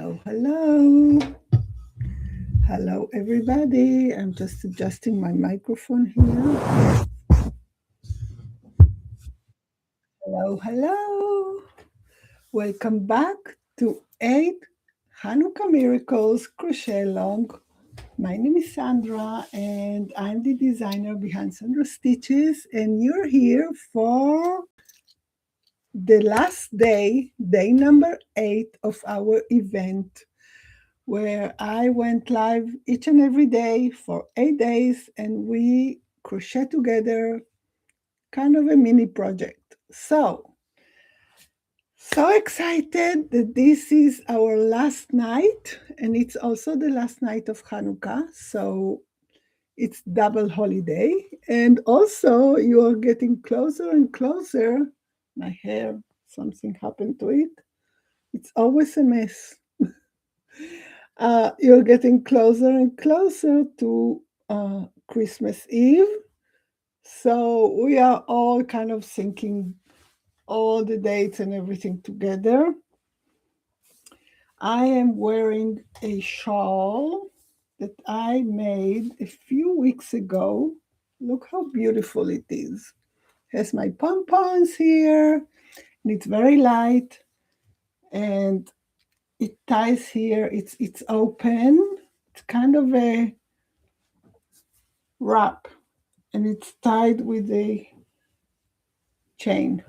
Hello, hello. Hello, everybody. I'm just adjusting my microphone here. Hello, hello. Welcome back to 8 Hanukkah Miracles Crochet Along. My name is Sandra, and I'm the designer behind Sandra Stitches, and you're here for the last day, day number 8 of our event, where I went live each and every day for 8 days and we crochet together, kind of a mini project. So excited that this is our last night, and it's also the last night of Hanukkah. So it's double holiday. And also, you are getting closer and closer. My hair, something happened to it. It's always a mess. You're getting closer and closer to Christmas Eve. So we are all kind of syncing all the dates and everything together. I am wearing a shawl that I made a few weeks ago. Look how beautiful it is. Has my pompons here, and it's very light, and it ties here. It's open. It's kind of a wrap, and it's tied with a chain.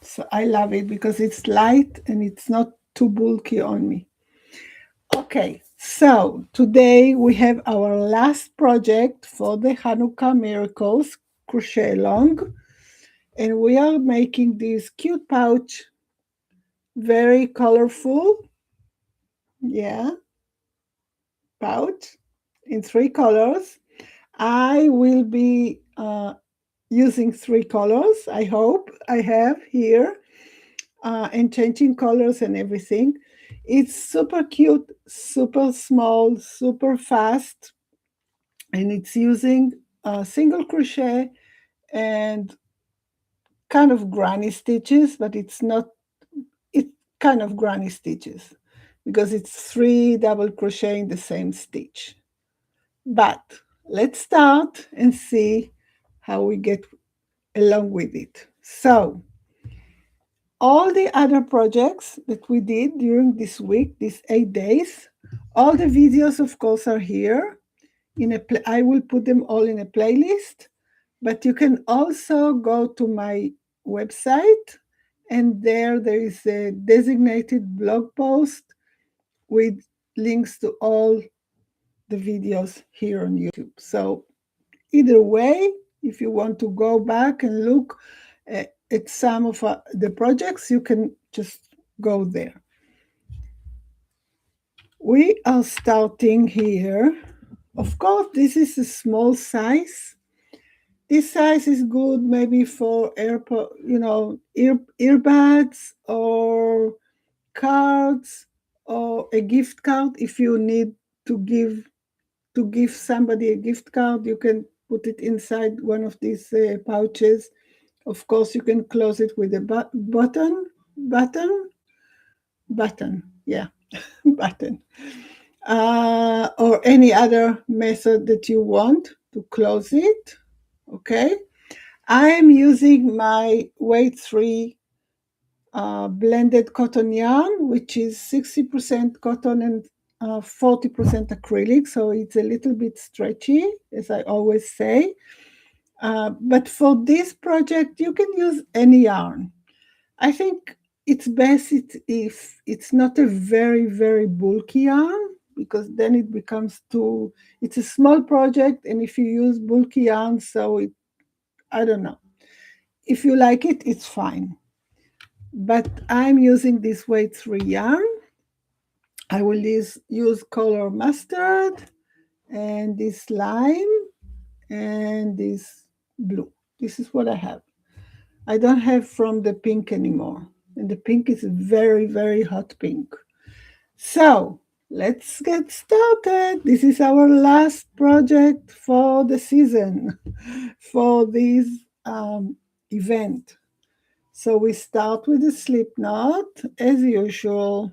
So I love it because it's light and it's not too bulky on me. Okay, so today we have our last project for the Hanukkah Miracles Crochet Along, and we are making this cute pouch, very colorful, yeah, pouch in 3 colors. I will be using 3 colors, I hope I have here, and changing colors and everything. It's super cute, super small, super fast, and it's using single crochet and kind of granny stitches, but it's kind of granny stitches because it's 3 double crochet in the same stitch. But let's start and see how we get along with it. So all the other projects that we did during this week, these 8 days, all the videos, of course, are here. I will put them all in a playlist, but you can also go to my website, and there is a designated blog post with links to all the videos here on YouTube. So either way, if you want to go back and look at some of the projects, you can just go there. We are starting here. Of course, this is a small size. This size is good maybe for earbuds or cards or a gift card. If you need to give somebody a gift card, you can put it inside one of these pouches. Of course, you can close it with a button, yeah, button, or any other method that you want to close it. Okay, I am using my weight 3 blended cotton yarn, which is 60% cotton and 40% acrylic, so it's a little bit stretchy, as I always say. But for this project, you can use any yarn. I think it's best if it's not a very, very bulky yarn, because then it becomes it's a small project, and if you use bulky yarn, I don't know. If you like it, it's fine. But I'm using this weight 3 yarn. I will use color mustard and this lime and this blue. This is what I have. I don't have from the pink anymore. And the pink is very, very hot pink. So let's get started. This is our last project for the season, for this event. So we start with the slip knot as usual,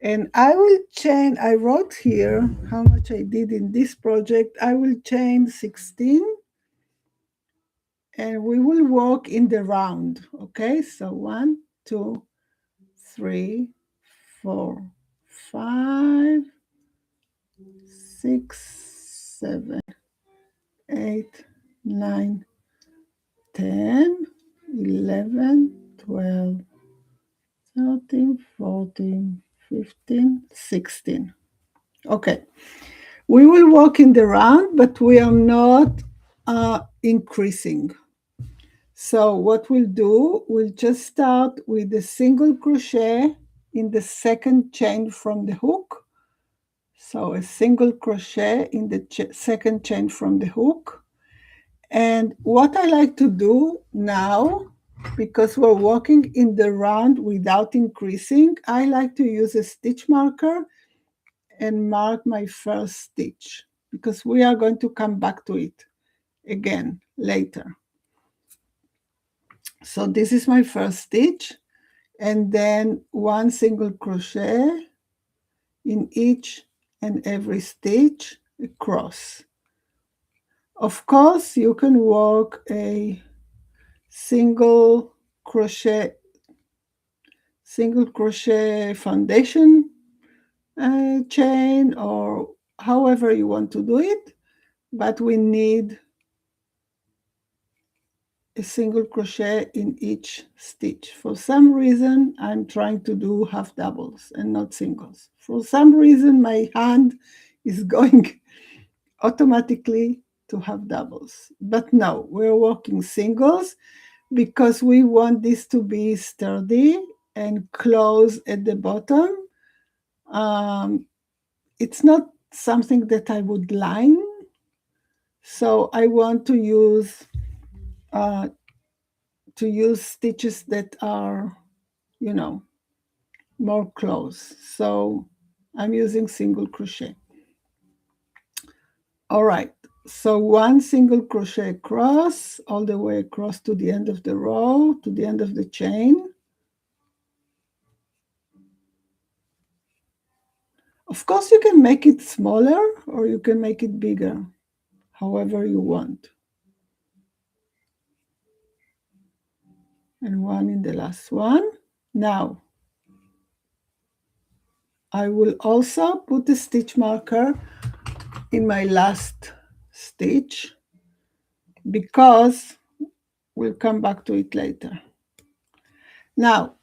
And I will chain, I wrote here how much I did in this project. I will chain 16 and we will walk in the round. Okay, so 1, 2, 3, 4, 5, 6, 7, 8, 9, 10, 11, 12, 13, 14, 15, 16. Okay. We will walk in the round, but we are not increasing. So what we'll do, we'll just start with a single crochet in the second chain from the hook. So a single crochet in the second chain from the hook. And what I like to do now, because we're walking in the round without increasing, I like to use a stitch marker and mark my first stitch because we are going to come back to it again later. So this is my first stitch, and then one single crochet in each and every stitch across. Of course, you can work a single crochet foundation chain, or however you want to do it, but we need a single crochet in each stitch. For some reason, I'm trying to do half doubles and not singles. For some reason, my hand is going automatically to half doubles. But no, we're working singles because we want this to be sturdy and close at the bottom. It's not something that I would line, so I want to use stitches that are, more close. So I'm using single crochet. All right. So one single crochet across, all the way across to the end of the row, to the end of the chain. Of course, you can make it smaller or you can make it bigger, however you want. And one in the last one. Now, I will also put a stitch marker in my last stitch because we'll come back to it later. Now,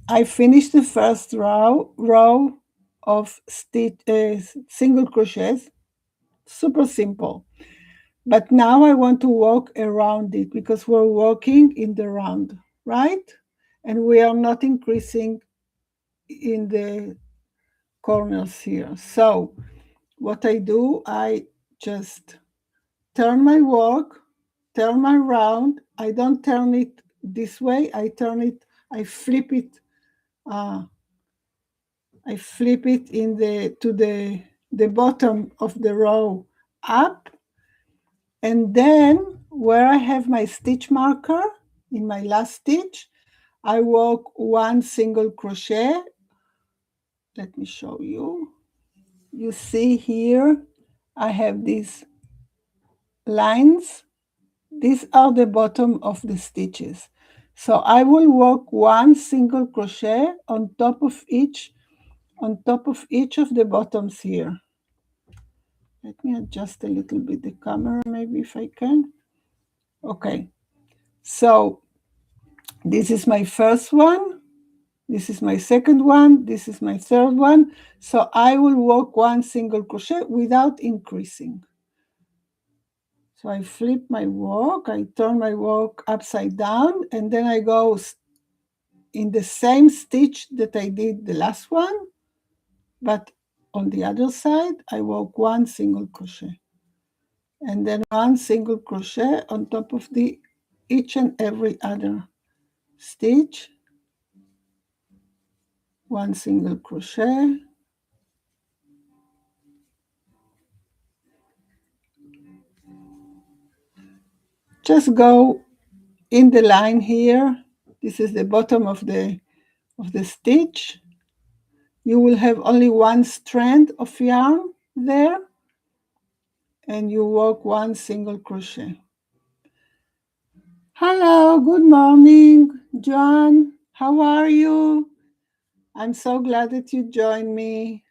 I finished the first row of single crochets, super simple. But now I want to walk around it because we're walking in the round, right? And we are not increasing in the corners here. So what I do, I just turn my work, turn my round. I don't turn it this way. I flip it. I flip it to the bottom of the row up. And then where I have my stitch marker in my last stitch, I work one single crochet. Let me show you. You see here, I have these lines. These are the bottom of the stitches. So I will work one single crochet on top of each of the bottoms here. Let me adjust a little bit the camera, maybe if I can. Okay, so this is my first one. This is my second one. This is my third one. So I will work one single crochet without increasing. So I flip my work, I turn my work upside down, and then I go in the same stitch that I did the last one, but on the other side, I work one single crochet. And then one single crochet on top of each and every other stitch. One single crochet. Just go in the line here. This is the bottom of the stitch. you will have only one strand of yarn there, and you work one single crochet. Hello, good morning, John. How are you? I'm so glad that you joined me.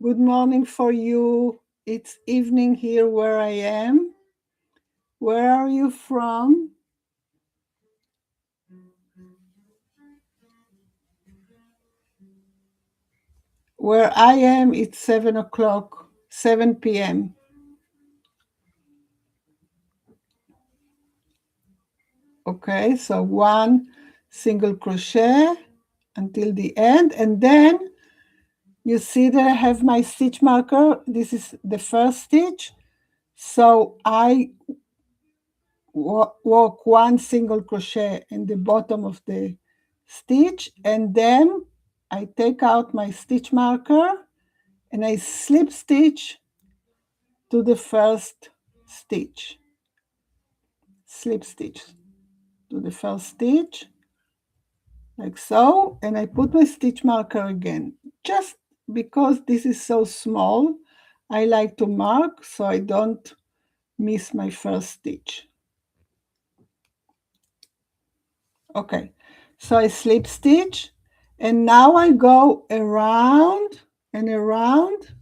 Good morning for you. It's evening here where I am. Where are you from? Where I am, it's 7 o'clock, 7 p.m. Okay, so one single crochet until the end, and then you see that I have my stitch marker. This is the first stitch. So I work one single crochet in the bottom of the stitch, and then I take out my stitch marker and I slip stitch to the first stitch. Slip stitch to the first stitch, like so, and I put my stitch marker again. Just because this is so small, I like to mark so I don't miss my first stitch. Okay, so I slip stitch, and now I go around and around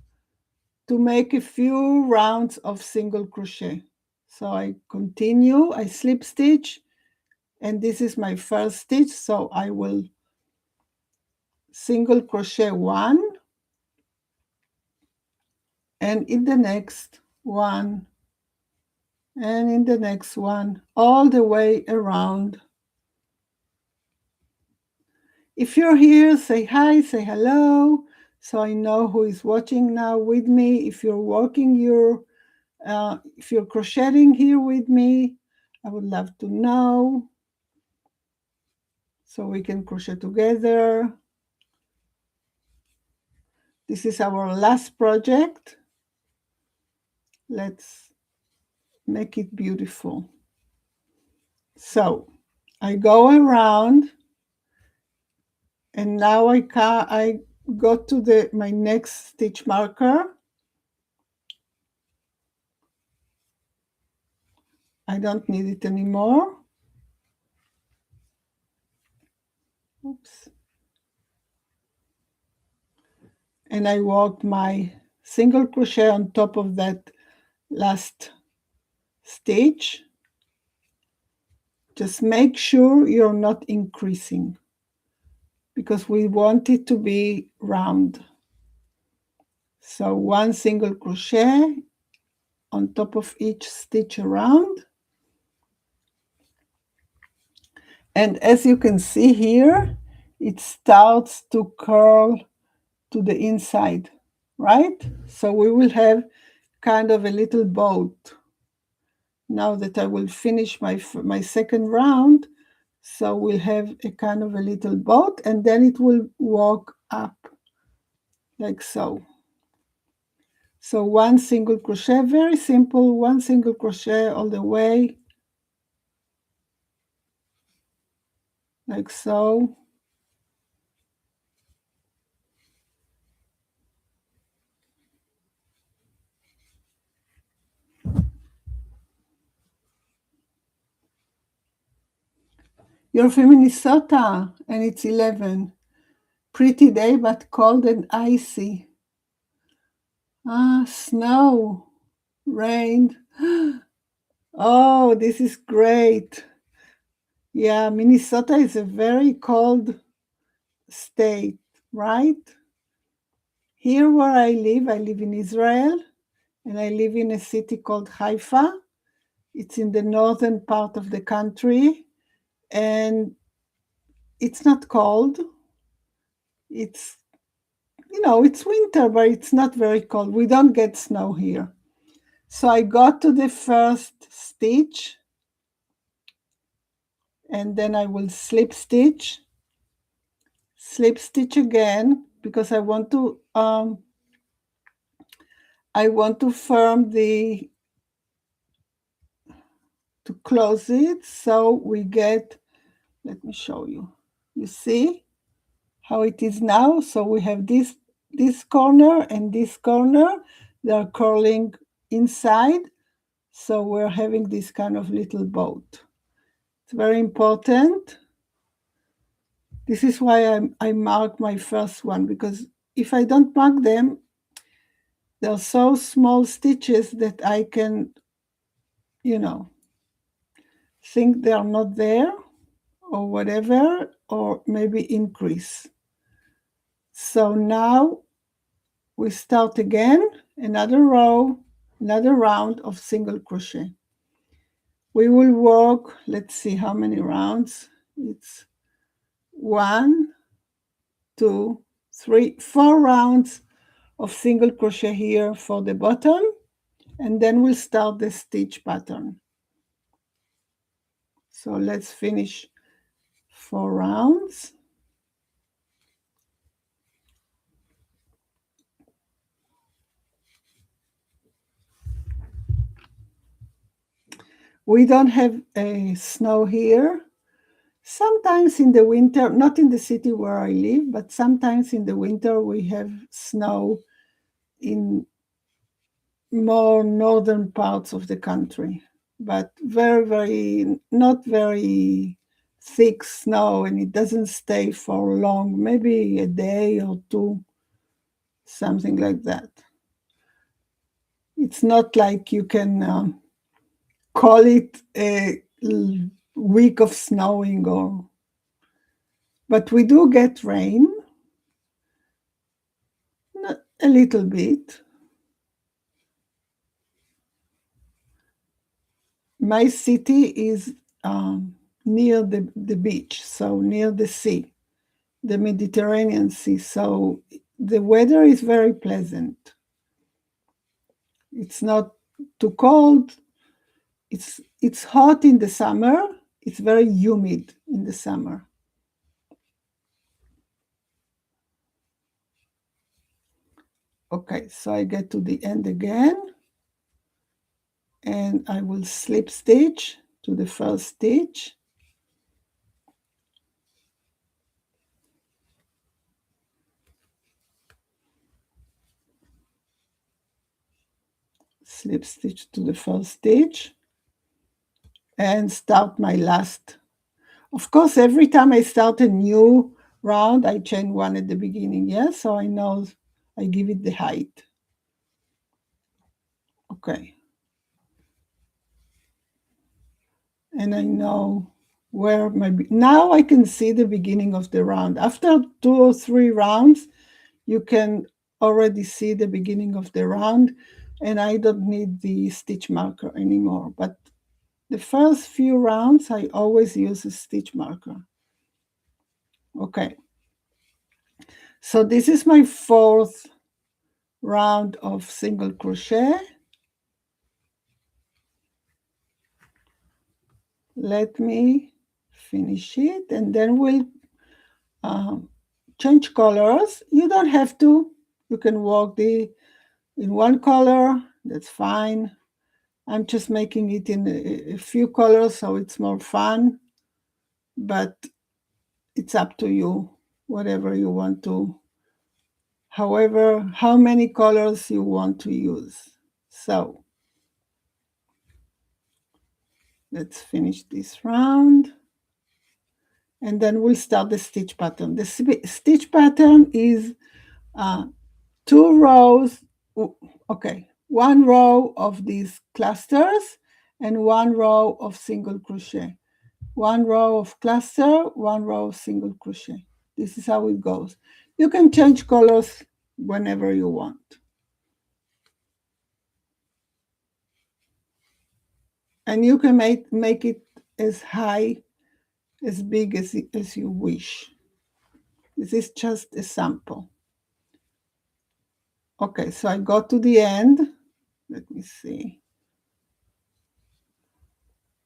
to make a few rounds of single crochet. So I continue, I slip stitch, and this is my first stitch, so I will single crochet one, and in the next one, and in the next one, all the way around. If you're here, say hi, say hello, so I know who is watching now with me. If you're working if you're crocheting here with me, I would love to know, so we can crochet together. This is our last project. Let's make it beautiful. So I go around, and now I go to my next stitch marker. I don't need it anymore. Oops. And I work my single crochet on top of that last stitch. Just make sure you're not increasing, because we want it to be round. So one single crochet on top of each stitch around. And as you can see here, it starts to curl to the inside, right? So we will have kind of a little boat. Now that I will finish my second round, so we'll have a kind of a little boat, and then it will walk up like so. So one single crochet, very simple, one single crochet all the way, like so. You're from Minnesota, and it's 11. Pretty day, but cold and icy. Ah, snow, rain. Oh, this is great. Yeah, Minnesota is a very cold state, right? Here where I live in Israel, and I live in a city called Haifa. It's in the northern part of the country, and it's not cold. It's, it's winter, but it's not very cold. We don't get snow here. So I got to the first stitch, and then I will slip stitch again, because I want to firm to close it. So we get, let me show you. You see how it is now. So we have this corner and this corner. They are curling inside. So we're having this kind of little boat. It's very important. This is why I mark my first one, because if I don't mark them, they're so small stitches that I can, think they are not there or whatever, or maybe increase. So now we start again, another row, another round of single crochet. We will work, let's see how many rounds. It's 1, 2, 3, 4 rounds of single crochet here for the bottom, and then we'll start the stitch pattern. So let's finish 4 rounds. We don't have a snow here. Sometimes in the winter, not in the city where I live, but sometimes in the winter we have snow in more northern parts of the country, but not very thick snow, and it doesn't stay for long, maybe a day or two, something like that. It's not like you can call it a week of snowing, but we do get rain, a little bit. My city is near the beach, so near the sea, the Mediterranean Sea. So the weather is very pleasant. It's not too cold. It's hot in the summer. It's very humid in the summer. Okay, so I get to the end again, and I will slip stitch to the first stitch. Slip stitch to the first stitch and start my last. Of course, every time I start a new round, I chain one at the beginning, yes? So I know I give it the height. Okay. And I know where now I can see the beginning of the round. After 2 or 3 rounds, you can already see the beginning of the round, and I don't need the stitch marker anymore. But the first few rounds, I always use a stitch marker. Okay. So this is my 4th round of single crochet. Let me finish it, and then we'll change colors. You don't have to. You can work in one color. That's fine. I'm just making it in a few colors so it's more fun, but it's up to you, whatever you want to, however, how many colors you want to use. So let's finish this round, and then we'll start the stitch pattern. The stitch pattern is 2 rows, okay, 1 row of these clusters and 1 row of single crochet. 1 row of cluster, 1 row of single crochet. This is how it goes. You can change colors whenever you want. And you can make it as high, as big as you wish. This is just a sample. Okay, so I got to the end. Let me see.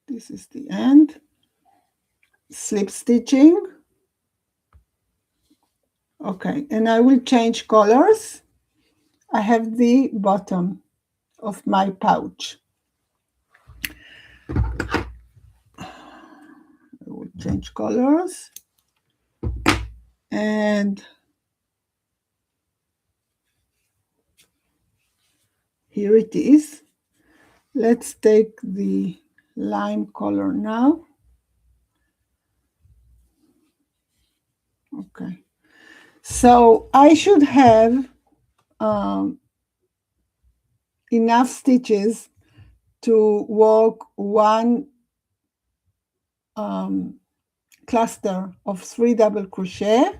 This is the end. Slip stitching. Okay, and I will change colors. I have the bottom of my pouch. I will change colors. And here it is. Let's take the lime color now. Okay. So I should have enough stitches to work one cluster of 3 double crochet,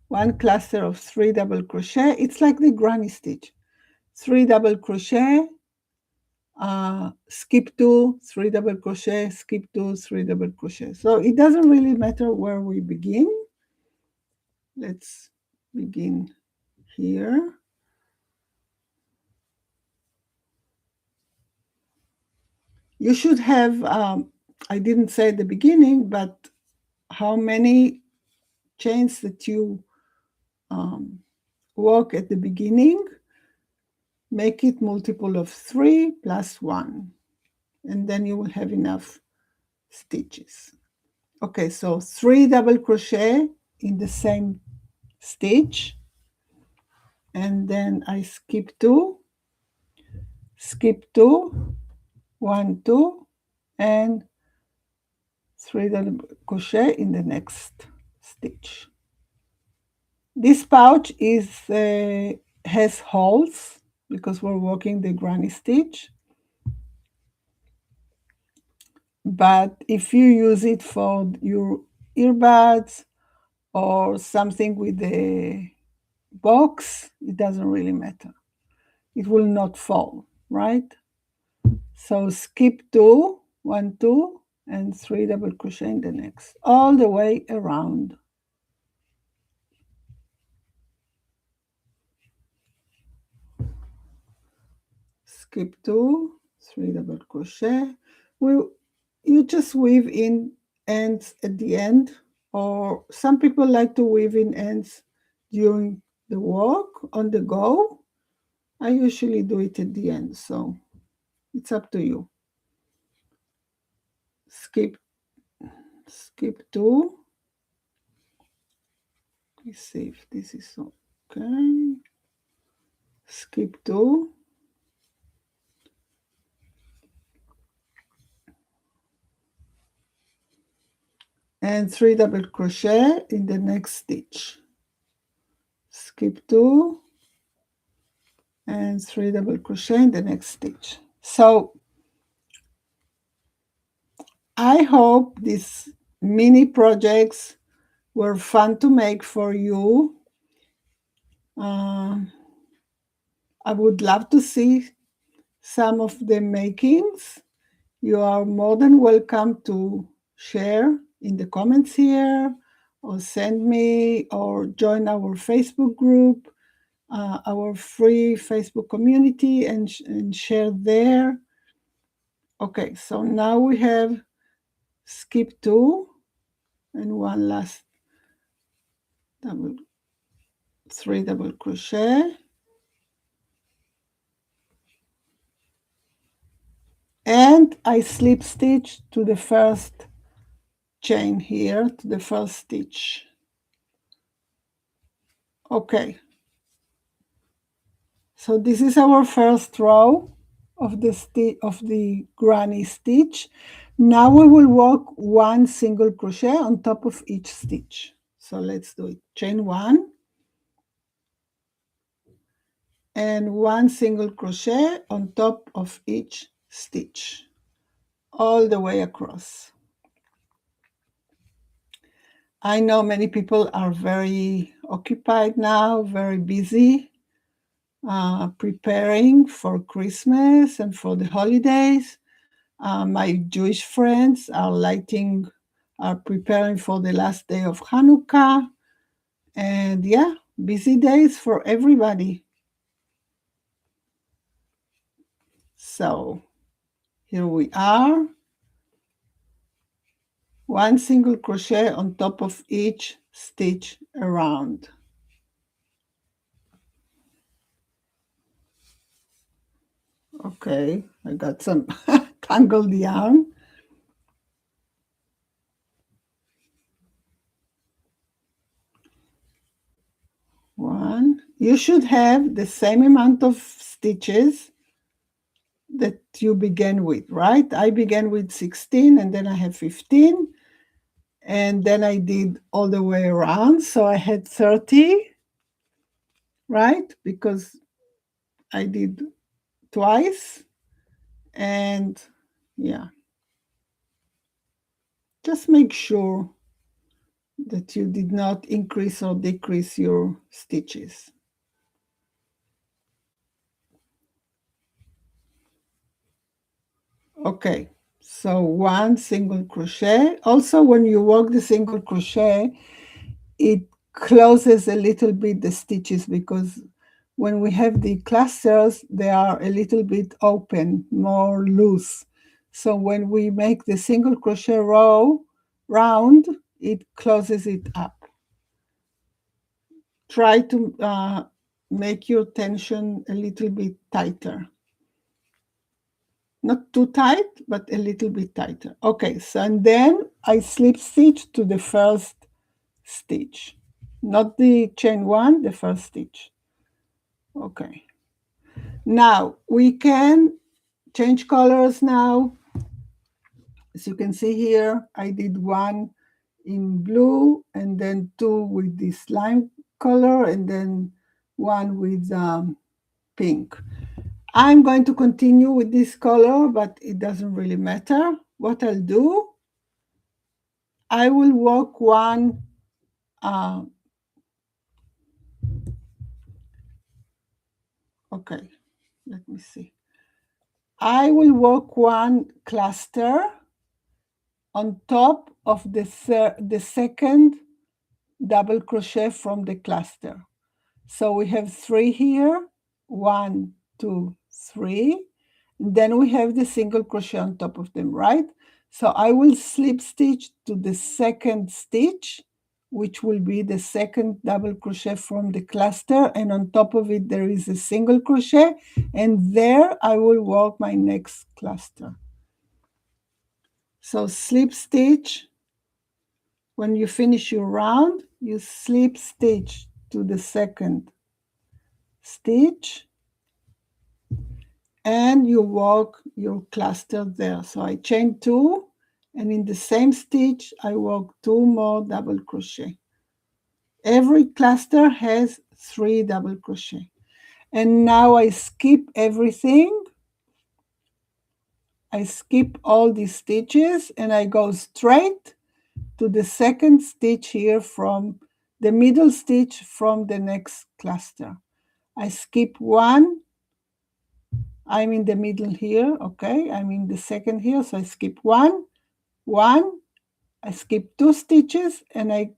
one cluster of 3 double crochet. It's like the granny stitch. 3 double crochet, skip 2, 3 double crochet, skip 2, 3 double crochet. So it doesn't really matter where we begin. Let's begin here. You should have, I didn't say at the beginning, but how many chains that you work at the beginning, make it multiple of 3 plus 1, and then you will have enough stitches. Okay, so 3 double crochet in the same stitch, and then I skip 2, 1, 2, and 3 double crochet in the next stitch. This pouch has holes because we're working the granny stitch. But if you use it for your earbuds or something with a box, it doesn't really matter. It will not fall, right? So skip 2, 1, 2, and 3 double crochet in the next, all the way around. Skip 2, 3 double crochet. You just weave in ends at the end, or some people like to weave in ends during the work on the go. I usually do it at the end, so it's up to you. Skip 2. Let's see if this is okay. Skip 2. And 3 double crochet in the next stitch. Skip 2 and 3 double crochet in the next stitch. So I hope these mini projects were fun to make for you. I would love to see some of the makings. You are more than welcome to share in the comments here, or send me, or join our Facebook group, our free Facebook community, and share there. Okay, so now we have skip 2 and one last 3 double crochet, and I slip stitch to the first chain here, to the first stitch. Okay, so this is our first row of the granny stitch. Now we will work one single crochet on top of each stitch. So let's do it. Chain 1 and one single crochet on top of each stitch, all the way across. I know many people are very occupied now, very busy, preparing for Christmas and for the holidays. My Jewish friends are preparing for the last day of Hanukkah. And yeah, busy days for everybody. So here we are. One single crochet on top of each stitch around. Okay, I got some tangled yarn. one. You should have the same amount of stitches that you began with, right? I began with 16 and then I have 15 and then I did all the way around. So I had 30, right? Because I did twice. And yeah, just make sure that you did not increase or decrease your stitches. Okay, so one single crochet. Also, when you work the single crochet, it closes a little bit the stitches because when we have the clusters, they are a little bit open, more loose. So when we make the single crochet row round, it closes it up. Try to make your tension a little bit tighter. Not too tight, but a little bit tighter. Okay, so and then I slip stitch to the first stitch. Not the chain one, the first stitch. Okay. Now we can change colors now. As you can see here, I did one in blue and then two with this lime color and then one with pink. I'm going to continue with this color, but it doesn't really matter. What I'll do, I will work one okay, let me see. I will work one cluster on top of the second double crochet from the cluster. So we have 3 here, 1, 2, 3. Then we have the single crochet on top of them, right? So I will slip stitch to the second stitch, which will be the second double crochet from the cluster, and on top of it there is a single crochet, and there I will work my next cluster. So slip stitch. When you finish your round, you slip stitch to the second stitch and you work your cluster there. So I chain 2 and in the same stitch I work 2 more double crochet. Every cluster has 3 double crochet. And now I skip everything. I skip all these stitches and I go straight to the second stitch here from the middle stitch from the next cluster. I skip 1. I'm in the middle here, okay? I'm in the second here, so I skip 1, 1. I skip 2 stitches and I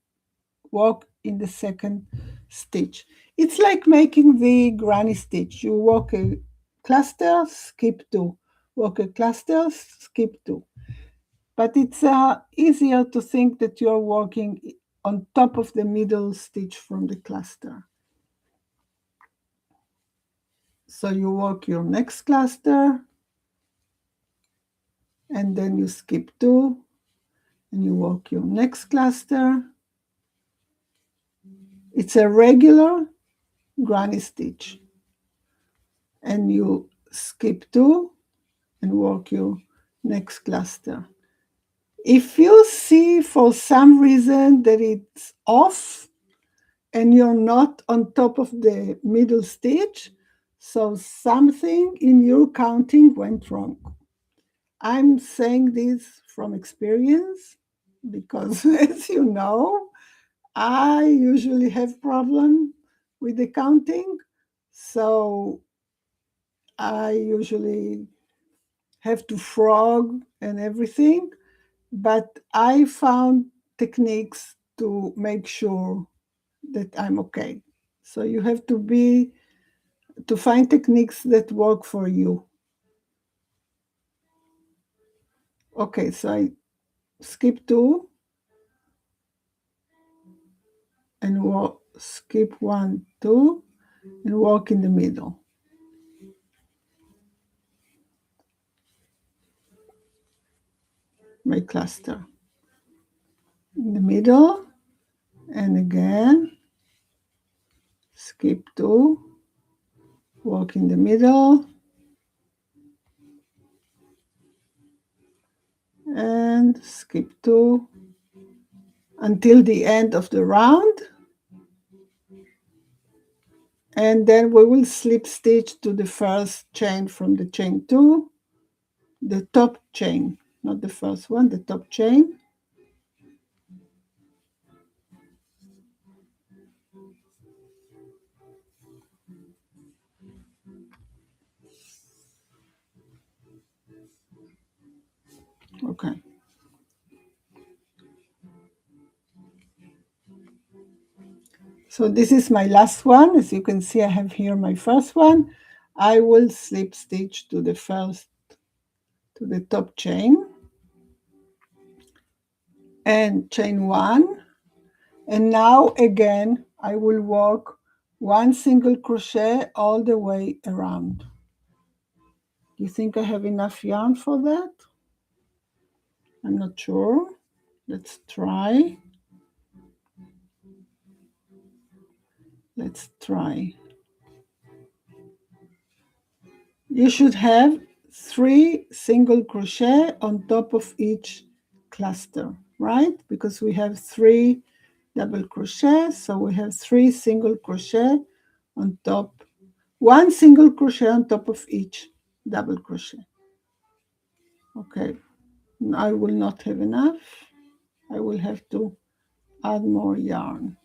work in the second stitch. It's like making the granny stitch. You work a cluster, skip 2. Work a cluster, skip 2. But it's easier to think that you're working on top of the middle stitch from the cluster. So you work your next cluster, and then you skip 2, and you work your next cluster. It's a regular granny stitch. And you skip 2 and work your next cluster. If you see for some reason that it's off and you're not on top of the middle stitch, so something in your counting went wrong. I'm saying this from experience because, as you know, I usually have problem with the counting, so I usually have to frog and everything, but I found techniques to make sure that I'm okay. So you have to find techniques that work for you. Okay, so I skip 2 and skip 1, 2, and walk in the middle. My cluster. In the middle, and again, skip 2, walk in the middle, and skip 2 until the end of the round, and then we will slip stitch to the first chain from the chain 2, the top chain, not the first one, the top chain. Okay. So this is my last one. As you can see, I have here my first one. I will slip stitch to the top chain and chain 1. And now again, I will walk 1 single crochet all the way around. Do you think I have enough yarn for that? I'm not sure. Let's try. Let's try. You should have 3 single crochet on top of each cluster, right? Because we have 3 double crochet, so we have 3 single crochet on top, 1 single crochet on top of each double crochet. Okay, I will not have enough. I will have to add more yarn.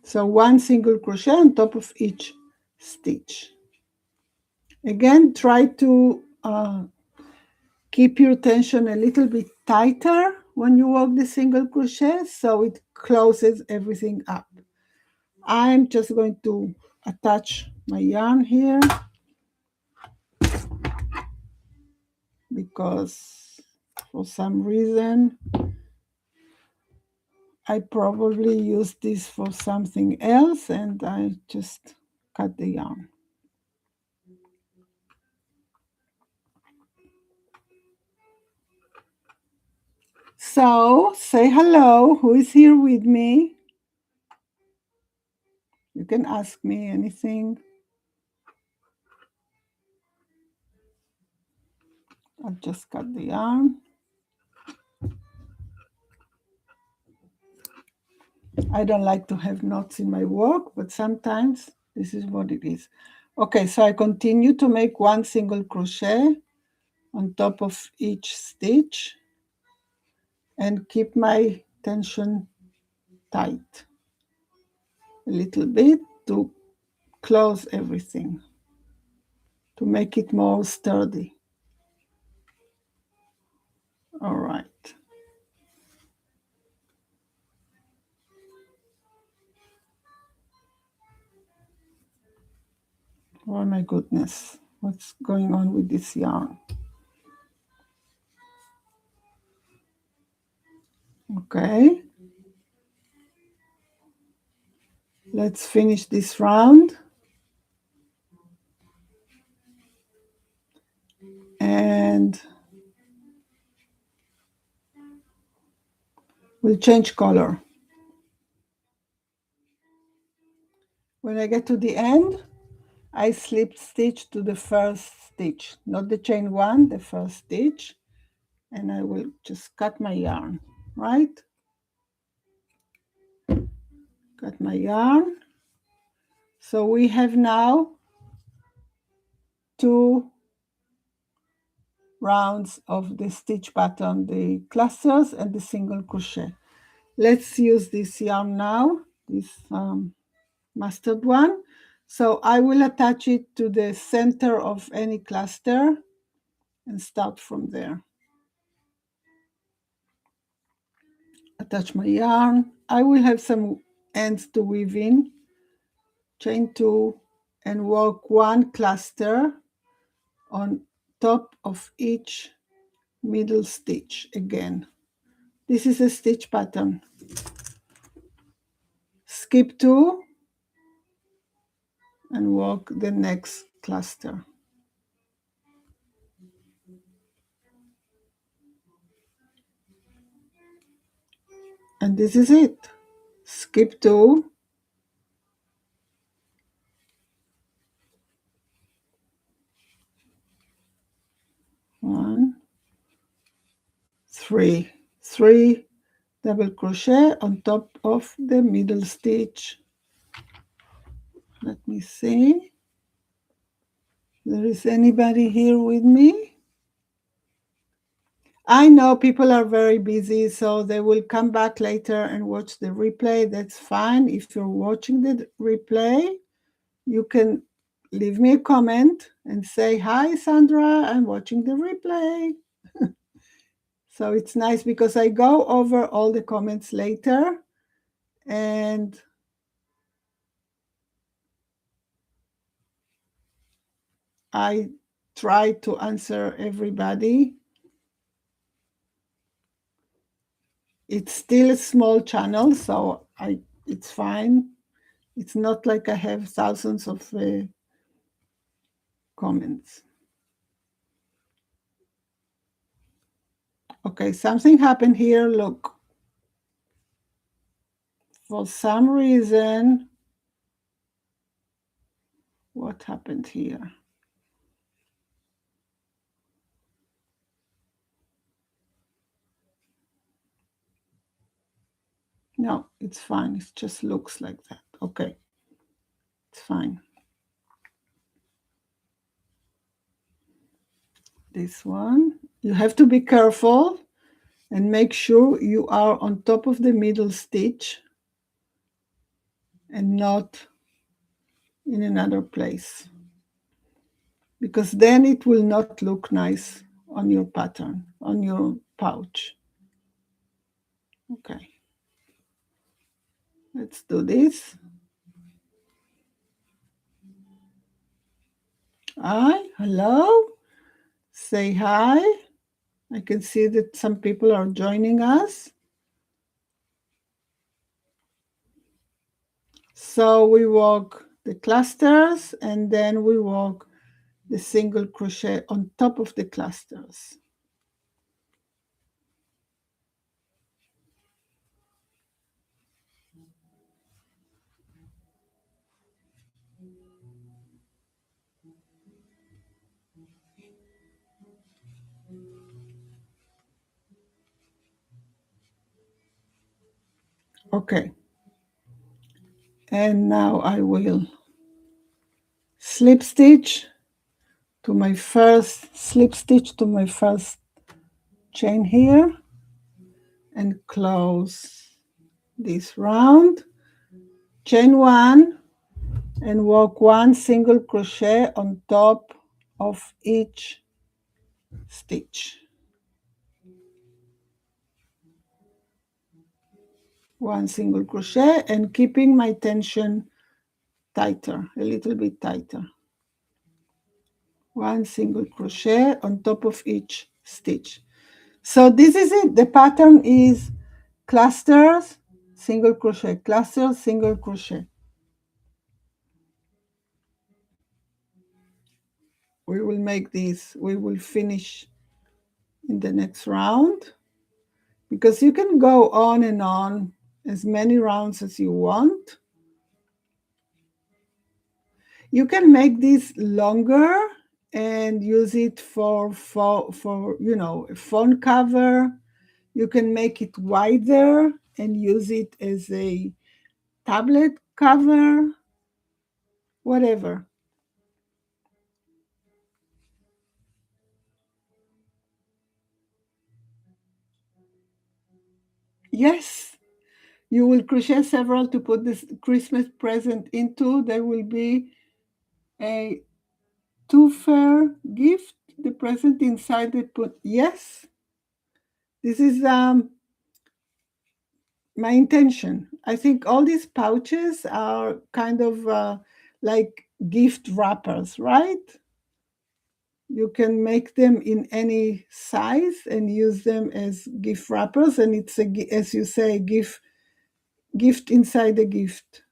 So 1 single crochet on top of each stitch. Again, try to keep your tension a little bit tighter when you work the single crochet so it closes everything up. I'm just going to attach my yarn here because for some reason I probably use this for something else and I just cut the yarn. So say hello. Who is here with me? You can ask me anything. I'll just cut the yarn. I don't like to have knots in my work, but sometimes this is what it is. Okay, so I continue to make 1 single crochet on top of each stitch and keep my tension tight a little bit to close everything, to make it more sturdy. All right. Oh my goodness, what's going on with this yarn? Okay. Let's finish this round. And we'll change color. When I get to the end, I slip stitch to the first stitch, not the chain 1, the first stitch, and I will just cut my yarn, right? Cut my yarn. So we have now 2 rounds of the stitch pattern, the clusters and the single crochet. Let's use this yarn now, this mustard one. So I will attach it to the center of any cluster and start from there. Attach my yarn. I will have some ends to weave in. Chain 2 and work 1 cluster on top of each middle stitch again. This is a stitch pattern. Skip 2 and work the next cluster. And this is it. Skip 2. 1, 3. 3 double crochet on top of the middle stitch. Let me see. There is anybody here with me? I know people are very busy, so they will come back later and watch the replay. That's fine. If you're watching the replay, you can leave me a comment and say, hi, Sandra, I'm watching the replay. So it's nice because I go over all the comments later and I try to answer everybody. It's still a small channel, so it's fine. It's not like I have thousands of comments. Okay, something happened here. Look, for some reason, what happened here? No, it's fine. It just looks like that. Okay, it's fine. This one, you have to be careful and make sure you are on top of the middle stitch and not in another place, because then it will not look nice on your pattern, on your pouch. Okay, let's do this. Hi, hello, say hi. I can see that some people are joining us. So we work the clusters and then we work the single crochet on top of the clusters. Okay. And now I will slip stitch to my first chain here and close this round, chain 1 and work 1 single crochet on top of each stitch. 1 single crochet and keeping my tension tighter, a little bit tighter. 1 single crochet on top of each stitch. So this is it. The pattern is clusters, single crochet, clusters, single crochet. We will make this, we will finish in the next round, because you can go on and on as many rounds as you want. You can make this longer and use it for you know, a phone cover. You can make it wider and use it as a tablet cover, whatever. Yes, you will crochet several to put this Christmas present into. There will be a two-fair gift, the present inside the put. Yes, this is my intention. I think all these pouches are kind of like gift wrappers, right? You can make them in any size and use them as gift wrappers, and it's as you say, gift inside a gift.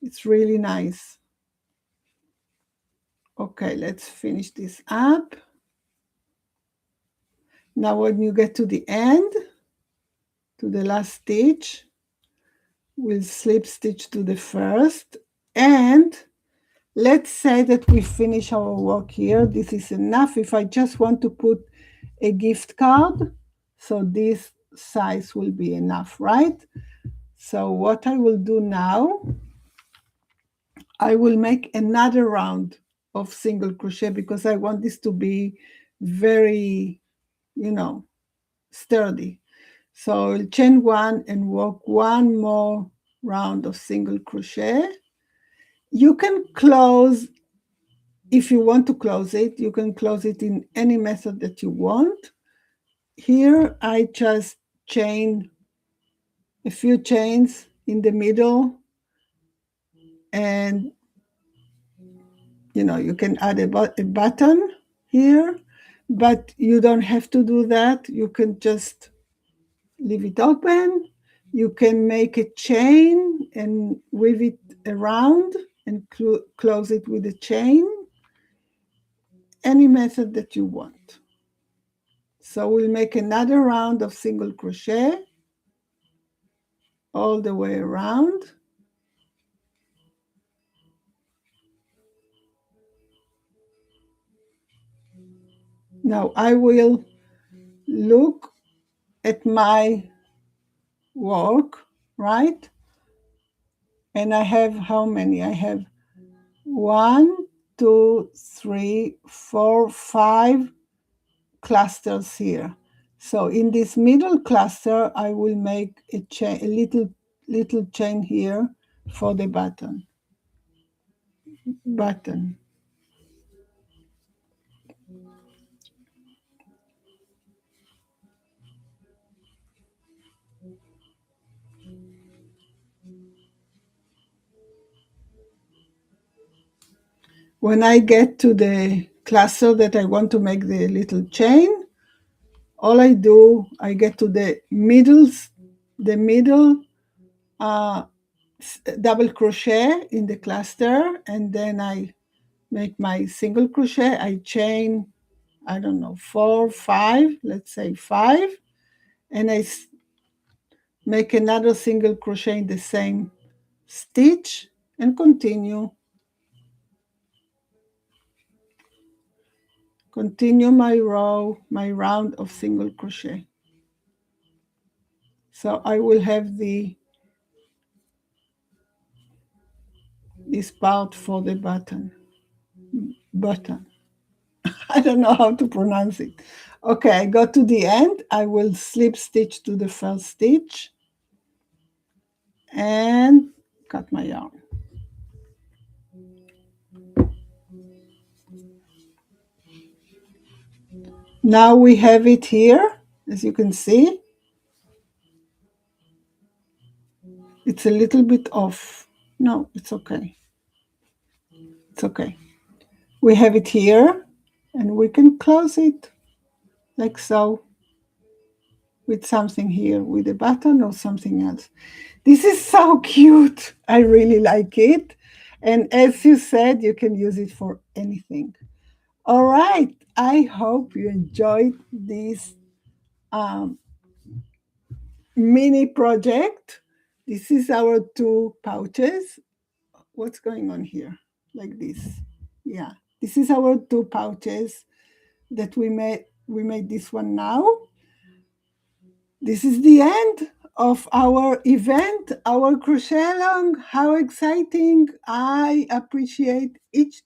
It's really nice. Okay, let's finish this up. Now when you get to the end, to the last stitch. We'll slip stitch to the first, and let's say that we finish our work here. This is enough. If I just want to put a gift card, so this size will be enough, right? So what I will do now, I will make another round of single crochet because I want this to be very, sturdy. So I'll chain one and work one more round of single crochet. You can close, if you want to close it, you can close it in any method that you want. Here I just chain a few chains in the middle, and you can add a button here, but you don't have to do that. You can just leave it open. You can make a chain and weave it around and close it with a chain. Any method that you want. So we'll make another round of single crochet all the way around. Now I will look at my work, right? And I have how many? I have 1, 2, 3, 4, 5 clusters here. So in this middle cluster, I will make a chain, a little chain here for the button. When I get to the cluster that I want to make the little chain, all I do, I get to the middle double crochet in the cluster, and then I make my single crochet. I chain, I don't know, 4, 5, let's say 5, and I make another single crochet in the same stitch and continue my round of single crochet. So I will have this part for the button. I don't know how to pronounce it. Okay, I got to the end. I will slip stitch to the first stitch and cut my yarn. Now we have it here, as you can see. It's a little bit off. No, it's okay. It's okay. We have it here, and we can close it like so, with something here, with a button or something else. This is so cute. I really like it. And as you said, you can use it for anything. All right. I hope you enjoyed this mini project. This is our 2 pouches. What's going on here? Like this. Yeah. This is our 2 pouches that we made. We made this one now. This is the end of our event, our crochet along. How exciting. I appreciate each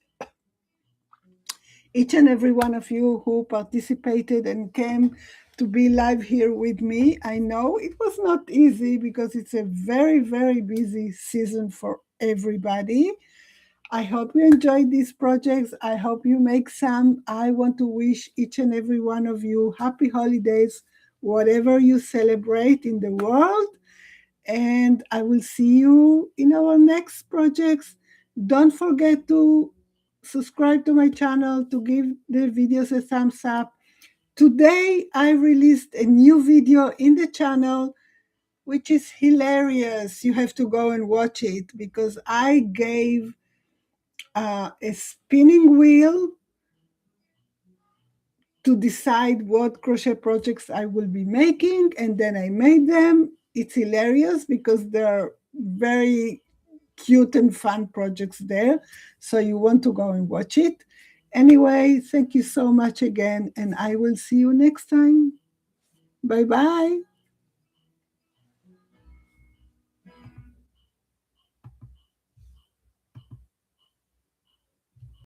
and every one of you who participated and came to be live here with me. I know it was not easy because it's a very, very busy season for everybody. I hope you enjoyed these projects. I hope you make some. I want to wish each and every one of you happy holidays, whatever you celebrate in the world. And I will see you in our next projects. Don't forget to subscribe to my channel, to give the videos a thumbs up. Today, I released a new video in the channel, which is hilarious. You have to go and watch it because I gave a spinning wheel to decide what crochet projects I will be making, and then I made them. It's hilarious because there are very cute and fun projects there. So you want to go and watch it. Anyway, thank you so much again, and I will see you next time. Bye bye.